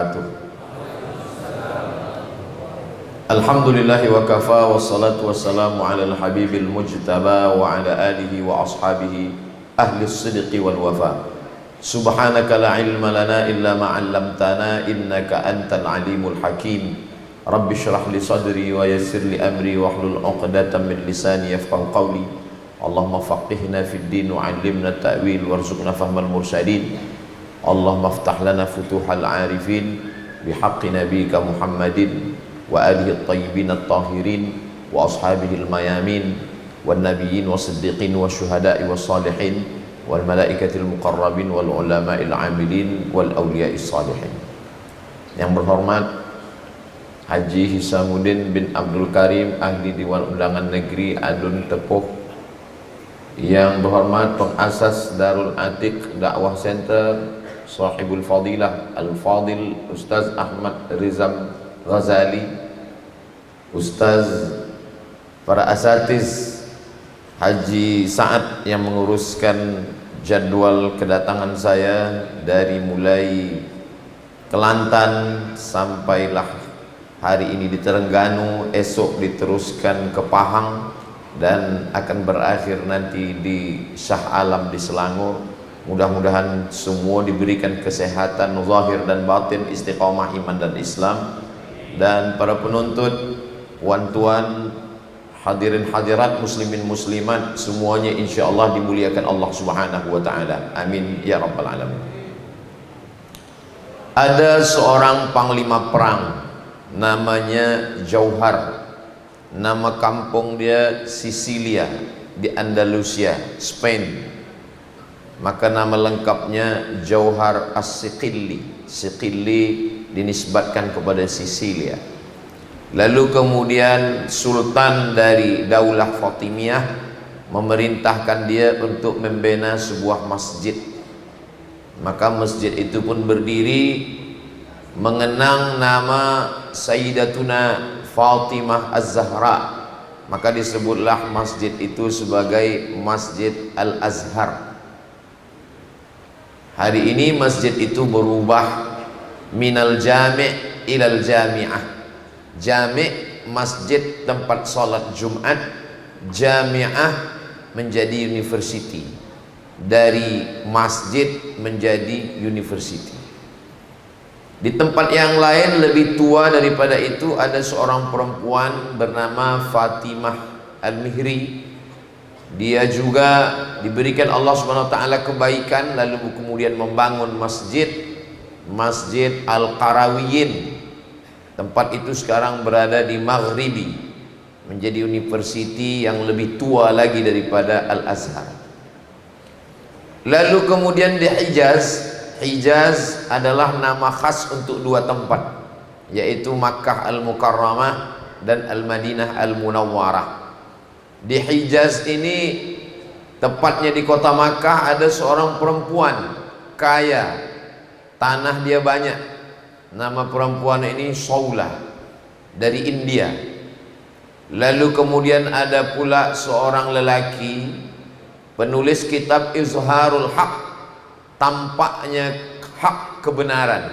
wabarakatuh. Alhamdulillahi wa kafa, wassalatu wassalamu ala al-habibil mujtaba wa ala alihi wa ashabihi ahli sidqi wal wafa. Subhanaka la ilma lana illa ma 'allamtana innaka antal alimul hakim. Rabbi shrah li sadri wa yassir li amri wahlul 'uqdatam min lisani yafqahu qawli. Allahumma faqihna fid din wa 'allimna at-ta'wil warzuqna fahmal mursalin. Allahumma iftah lana futuhal 'arifin bihaqqi nabiyyika Muhammadin wa alihi at-tayyibin at-tahirin wa ashabihi al-mayamin wan nabiyyin was-siddiqin wasyuhada'i was-salihin wal malaikatil muqarrabin wal ulama'il 'amilin wal awliya'is salihin. Yang berhormat Haji Hisamuddin bin Abdul Karim, ahli Dewan Undangan Negeri Adun Tepuh. Yang berhormat pengasas Darul Atiq Dakwah Center, Sahibul Fadilah Al-Fadil Ustaz Ahmad Rizam Ghazali, Ustaz, para asatiz, Haji Sa'ad yang menguruskan jadwal kedatangan saya dari mulai Kelantan sampailah hari ini di Terengganu, esok diteruskan ke Pahang dan akan berakhir nanti di Shah Alam di Selangor. Mudah-mudahan semua diberikan kesehatan zahir dan batin, istiqamah iman dan Islam. Dan para penuntut, tuan-tuan, hadirin hadirat, muslimin muslimat, semuanya insyaallah dimuliakan Allah Subhanahu wa taala. Amin ya rabbal alamin. Ada seorang panglima perang namanya Jauhar. Nama kampung dia Sisilia di Andalusia, Spain. Maka nama lengkapnya Jauhar As-Siqilli. Siqilli dinisbatkan kepada Sisilia. Lalu kemudian sultan dari Daulah Fatimiyah memerintahkan dia untuk membina sebuah masjid. Maka masjid itu pun berdiri mengenang nama Sayyidatuna Fatimah Az-Zahra. Maka disebutlah masjid itu sebagai Masjid Al-Azhar. Hari ini masjid itu berubah minal jami' ilal jami'ah. Jami' masjid tempat salat Jumat, jami'ah menjadi university. Dari masjid menjadi university. Di tempat yang lain lebih tua daripada itu ada seorang perempuan bernama Fatimah Al-Mihri. Dia juga diberikan Allah Subhanahu wa taala kebaikan, lalu kemudian membangun Masjid Al-Qarawiyyin. Tempat itu sekarang berada di Maghribi, menjadi universiti yang lebih tua lagi daripada Al-Azhar. Lalu kemudian di Hijaz adalah nama khas untuk dua tempat, yaitu Makkah Al-Mukarramah dan Al-Madinah Al-Munawwarah. Di Hijaz ini, tepatnya di kota Makkah, ada seorang perempuan kaya, tanah dia banyak. Nama perempuan ini Saulah dari India. Lalu kemudian ada pula seorang lelaki penulis kitab Izharul Haq, tampaknya hak kebenaran.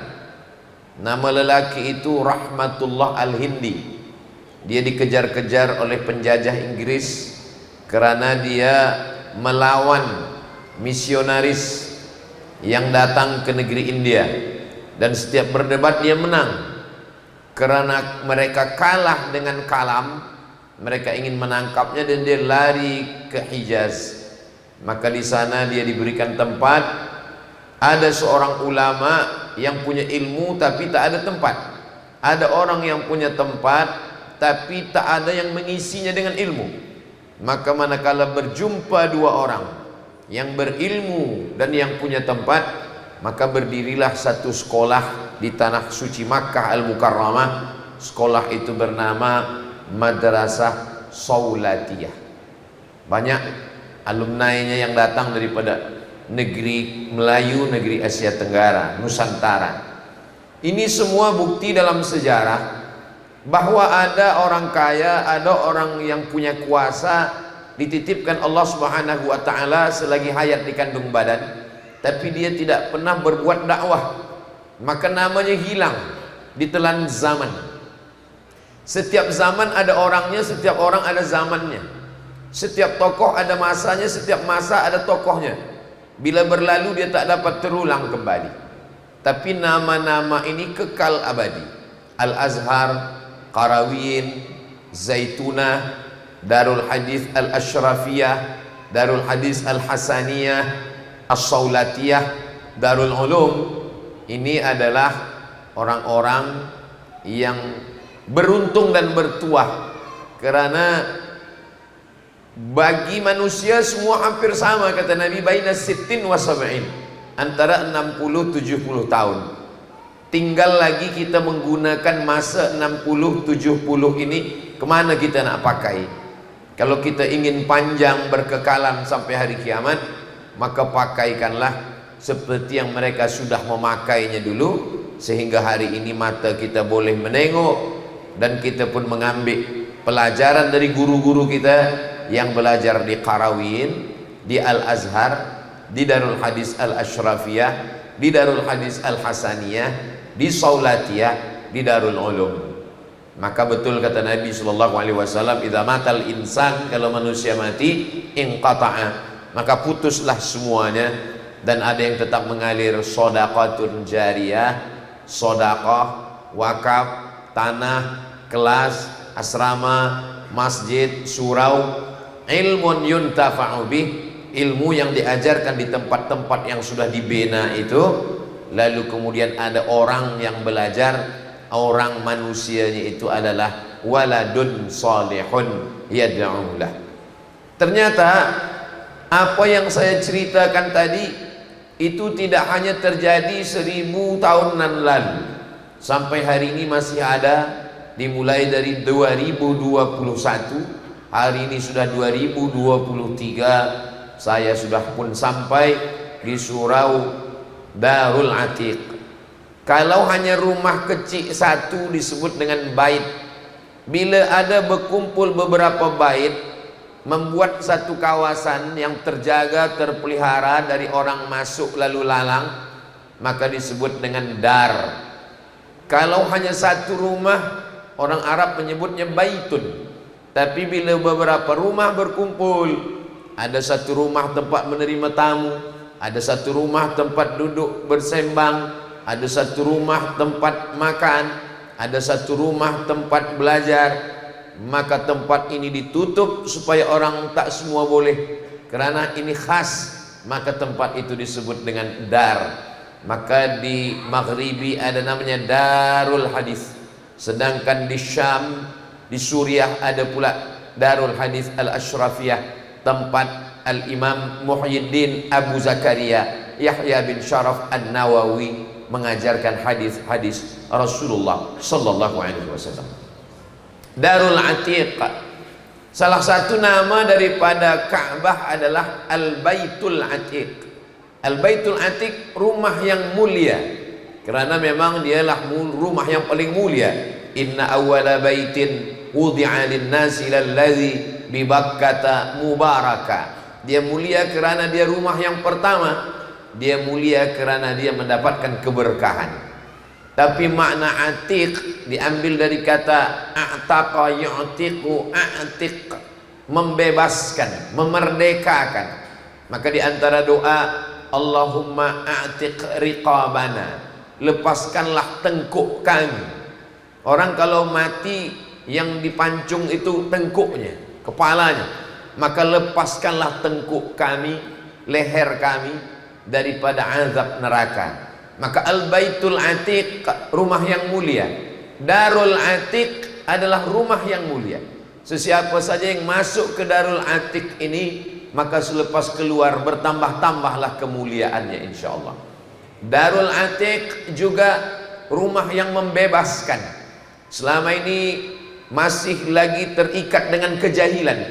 Nama lelaki itu Rahmatullah Al-Hindi. Dia dikejar-kejar oleh penjajah Inggris karena dia melawan misionaris yang datang ke negeri India, dan setiap berdebat dia menang. Karena mereka kalah dengan kalam, mereka ingin menangkapnya dan dia lari ke Hijaz. Maka di sana dia diberikan tempat. Ada seorang ulama yang punya ilmu tapi tak ada tempat. Ada orang yang punya tempat tapi tak ada yang mengisinya dengan ilmu. Maka manakala berjumpa dua orang yang berilmu dan yang punya tempat, maka berdirilah satu sekolah di tanah suci Makkah Al-Mukarramah. Sekolah itu bernama Madrasah Saulatiyah. Banyak alumni-nya yang datang daripada negeri Melayu, negeri Asia Tenggara, Nusantara. Ini semua bukti dalam sejarah bahwa ada orang kaya, ada orang yang punya kuasa, dititipkan Allah Subhanahu wa taala selagi hayat di kandung badan, tapi dia tidak pernah berbuat dakwah. maka namanya hilang, ditelan zaman. Setiap zaman ada orangnya, setiap orang ada zamannya. Setiap tokoh ada masanya, setiap masa ada tokohnya. Bila berlalu dia tak dapat terulang kembali. Tapi nama-nama ini kekal abadi. Al-Azhar, Qarawiyyin, Zaitunah, Darul Hadis Al-Ashrafiyah, Darul Hadis Al-Hasaniyah, As-Saulatiyah, Darul Ulum. Ini adalah orang-orang yang beruntung dan bertuah, karena bagi manusia semua hampir sama, kata Nabi, baina sittin wa sab'in, antara 60-70 tahun. Tinggal lagi kita menggunakan masa 60-70 ini kemana kita nak pakai. Kalau kita ingin panjang berkekalan sampai hari kiamat, maka pakaikanlah seperti yang mereka sudah memakainya dulu, sehingga hari ini mata kita boleh menengok, dan kita pun mengambil pelajaran dari guru-guru kita yang belajar di Qarawiyyin, di Al-Azhar, di Darul Hadis Al-Ashrafiyah, di Darul Hadis Al-Hasaniyah, di Saulatiyah, di Darul Ulum. Maka betul kata Nabi SAW, idza matal insan, kalau manusia mati, inqata'a, maka putuslah semuanya, dan ada yang tetap mengalir shadaqatun jariyah, sedekah, wakaf, tanah, kelas, asrama, masjid, surau, ilmun yuntafa'u bih, ilmu yang diajarkan di tempat-tempat yang sudah dibina itu. Lalu kemudian ada orang yang belajar, orang manusianya itu adalah waladun salihun yad'ulah. Ternyata apa yang saya ceritakan tadi itu tidak hanya terjadi 1000 tahunan lalu, sampai hari ini masih ada. Dimulai dari 2021, hari ini sudah 2023, saya sudah pun sampai di surau Darul Atiq. Kalau hanya rumah kecil satu disebut dengan bait, bila ada berkumpul beberapa bait, membuat satu kawasan yang terjaga, terpelihara dari orang masuk lalu lalang, maka disebut dengan dar. Kalau hanya satu rumah, orang Arab menyebutnya baitun. Tapi bila beberapa rumah berkumpul, ada satu rumah tempat menerima tamu, ada satu rumah tempat duduk bersembang, ada satu rumah tempat makan, ada satu rumah tempat belajar, maka tempat ini ditutup supaya orang tak semua boleh, kerana ini khas, maka tempat itu disebut dengan dar. Maka di Maghribi ada namanya Darul Hadis, sedangkan di Syam, di Suriah ada pula Darul Hadis Al-Ashrafiyah, tempat Al-Imam Muhyiddin Abu Zakaria Yahya bin Sharaf An-Nawawi mengajarkan hadis-hadis Rasulullah sallallahu alaihi wasallam. Darul Atiq, salah satu nama daripada Ka'bah adalah Al-Baitul Atiq. Al-Baitul Atiq, rumah yang mulia, kerana memang dialah rumah yang paling mulia. Inna awwala baitin wudi'a lin-nasi lalladzi bi Bakkata mubaraka. Dia mulia kerana dia rumah yang pertama. Dia mulia kerana dia mendapatkan keberkahan. Tapi makna atiq diambil dari kata a'taqa yu'tiqu, a'tiq, membebaskan, memerdekakan. Maka di antara doa, Allahumma a'tiq riqabana, lepaskanlah tengkuk kami. Orang kalau mati yang dipancung itu tengkuknya, kepalanya, maka lepaskanlah tengkuk kami, leher kami daripada azab neraka. Maka Al-Baitul Atiq, rumah yang mulia. Darul Atiq adalah rumah yang mulia. Sesiapa saja yang masuk ke Darul Atiq ini, maka selepas keluar bertambah-tambahlah kemuliaannya insyaallah. Darul Atiq juga rumah yang membebaskan. Selama ini masih lagi terikat dengan kejahilan,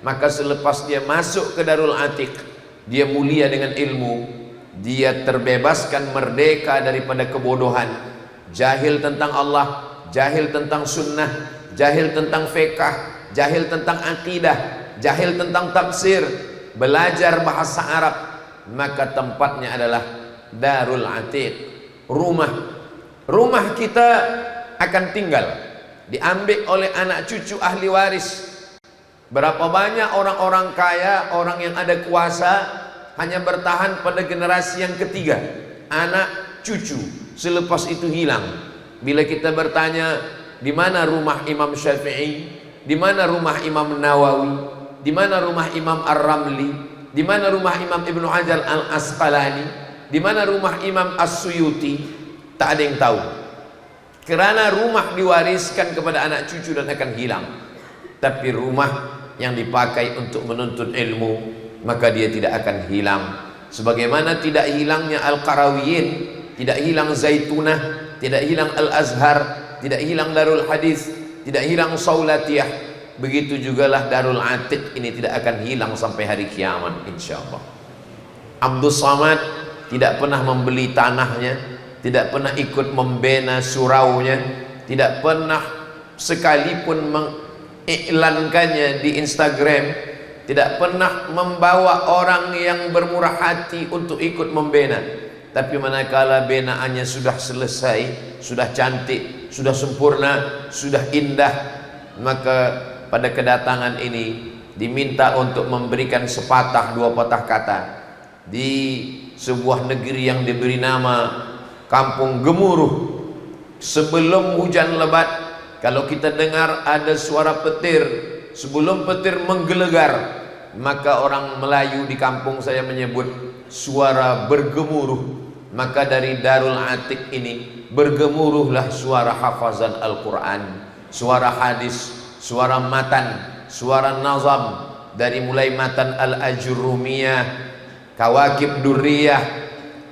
maka selepas dia masuk ke Darul Atiq, dia mulia dengan ilmu, dia terbebaskan, merdeka daripada kebodohan, jahil tentang Allah, jahil tentang sunnah, jahil tentang fiqh, jahil tentang akidah, jahil tentang tafsir, belajar bahasa Arab. Maka tempatnya adalah Darul Atiq, rumah Rumah kita akan tinggal, diambil oleh anak cucu ahli waris. Berapa banyak orang-orang kaya, orang yang ada kuasa, hanya bertahan pada generasi yang ketiga, anak cucu. Selepas itu hilang. Bila kita bertanya, di mana rumah Imam Syafi'i, di mana rumah Imam Nawawi, di mana rumah Imam Ar-Ramli, di mana rumah Imam Ibnu Hajar Al-Asqalani, di mana rumah Imam As-Suyuti, tak ada yang tahu. Karena rumah diwariskan kepada anak cucu dan akan hilang. Tapi rumah yang dipakai untuk menuntut ilmu, maka dia tidak akan hilang. Sebagaimana tidak hilangnya Al-Qarawiyin, tidak hilang Zaitunah, tidak hilang Al-Azhar, tidak hilang Darul Hadis, tidak hilang Saulatiyah, begitu jugalah Darul Atiq ini tidak akan hilang sampai hari kiamat insyaallah. Abdul Samad tidak pernah membeli tanahnya, tidak pernah ikut membina suraunya, tidak pernah sekalipun mengiklankannya di Instagram, tidak pernah membawa orang yang bermurah hati untuk ikut membina. Tapi manakala benaannya sudah selesai, sudah cantik, sudah sempurna, sudah indah, maka pada kedatangan ini diminta untuk memberikan sepatah dua patah kata di sebuah negeri yang diberi nama Kampung Gemuruh. Sebelum hujan lebat, kalau kita dengar ada suara petir, sebelum petir menggelegar, maka orang Melayu di kampung saya menyebut suara bergemuruh. Maka dari Darul Atiq ini bergemuruhlah suara hafazan Al-Quran, suara hadis, suara matan, suara nazam, dari mulai matan Al-Ajurrumiyah, Kawakib Durriyah,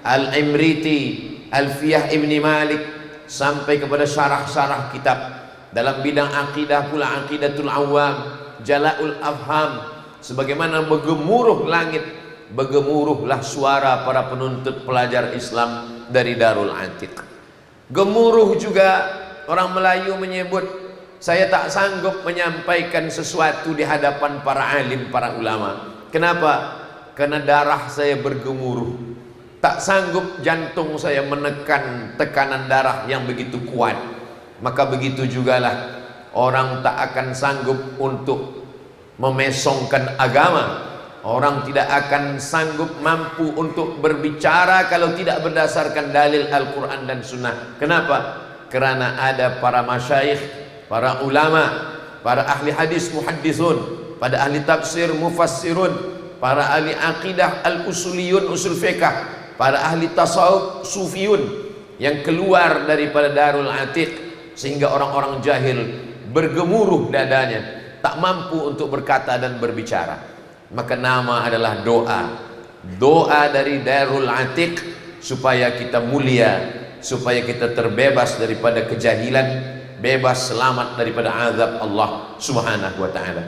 Al-Imriti, Alfiyah Ibni Malik, sampai kepada syarah-syarah kitab dalam bidang akidah pula, Aqidatul Awam, Jala'ul Afham. Sebagaimana bergemuruh langit, bergemuruhlah suara para penuntut pelajar Islam dari Darul Atiq. Gemuruh juga orang Melayu menyebut, saya tak sanggup menyampaikan sesuatu di hadapan para alim, para ulama. Kenapa? Karena darah saya bergemuruh. Tak sanggup jantung saya menekan tekanan darah yang begitu kuat. Maka begitu jugalah orang tak akan sanggup untuk memesongkan agama. Orang tidak akan sanggup mampu untuk berbicara kalau tidak berdasarkan dalil Al-Quran dan Sunnah. Kenapa? Karena ada para masyayikh, para ulama, para ahli hadis muhaddisun, pada ahli tafsir mufassirun, para ahli aqidah al-usuliyun usul fiqh, para ahli tasawuf sufiyun yang keluar daripada Darul Atiq, sehingga orang-orang jahil bergemuruh dadanya, tak mampu untuk berkata dan berbicara. Maka nama adalah doa. Doa dari Darul Atiq supaya kita mulia, supaya kita terbebas daripada kejahilan, bebas selamat daripada azab Allah Subhanahu wa ta'ala.